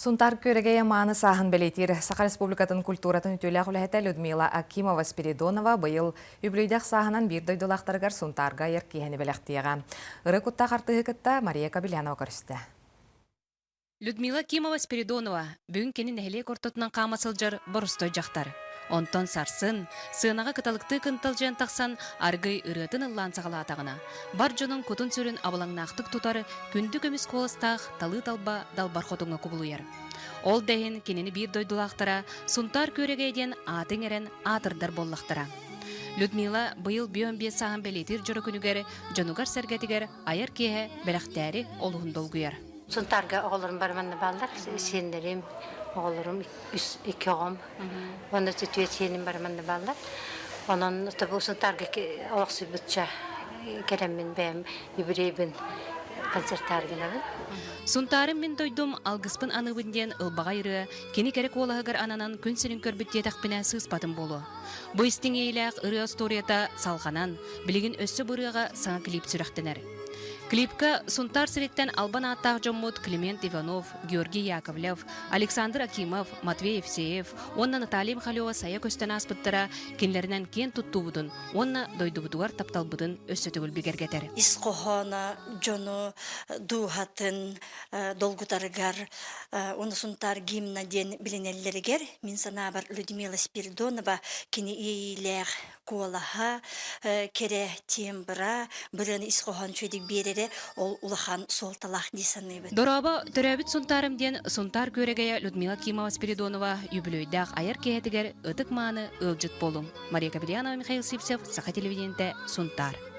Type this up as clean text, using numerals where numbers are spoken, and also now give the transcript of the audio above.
Сунтаар күөрэгэйэ мааны сааһын бэлиэтиир Саха Республикатын культуратын үтүөлээх үлэһитэ Людмила Акимова-Спиридонова быйыл үбүлүөйдээх сааһынан биир дойдулаахтарыгар Сунтаарга айар киэһэни бэлэхтиэҕэ. Ыры кутта хартыһыкытта Мария Кабилянова көрүстэ. Людмила Акимова-Спиридонова бүгүн кенин эхле кортотунан камасылжар борустой жактар. Онтон сарсын, сыынага кыталыкты кынтылжан тахсан аргый ырытын ыллаан сагалаатагына. Бар жонун кутун сүрүн абылаңнаахтык тутары күндү көмүс колостаах талы талба далбар хотуңа кубулуяр. Ол дехин кенини биир дойдулаахтара Сунтаар күөрэгэйден аатың эрен аатырдар боллахтара. Людмила быйыл бүйөн сааһын бэлиэтиир жөрө күнүгер жонугар сергетигер айар киэһэ бэлэхтиэри олуһун долгуяр. Сунтаарга оğullarım barmanna ballar, senlerim, oğullarım, iki oğum. Onda tütüye senim barmanna ballar. Onun tabi Sунтаарга olaqsı bütçe gelemin benim übüreybin konsertargınabın. Сунтаарым мен дойдум алгыспын аныбынден ылбагайры, кени керек олағығар ананан күн сирин көрбүттие тақпына сыспатын болу. Бу истин эйләк ыры историята салғанан, билигин өссө бұрыға саңа клип сүрәқтенер. Клипка Сунтаар сиреттен Албан аттақ жоммут Климент Иванов, Георгий Яковлев, Александр Акимов, Матвей Евсеев, онна Наталья Михайлова сая көстен аспыттара кенлерінен кен туттубудун, онна дойдубудуар тапталбудун өссөтігіл бігергетер. Исқохона, жону, дуғатын, долгутарыгар, оны Сунтаар гимна ден билинеллерігер, мен сана бар Людмила Спиридонова, кені үтүөлээх куолаха, кере тембра, бірін исқохон чөйдік берері, ол улахан солталақ десаны бит. Дораба төрөбүт Сунтаарым ден Сунтаар күөрэгэйэ Людмила Акимова-Спиридонова үбүлүөйдээх айар киэһэтигер ытык мааны ылжыт болум. Мария Кабилянова, Саха телевидениете, Сунтаар.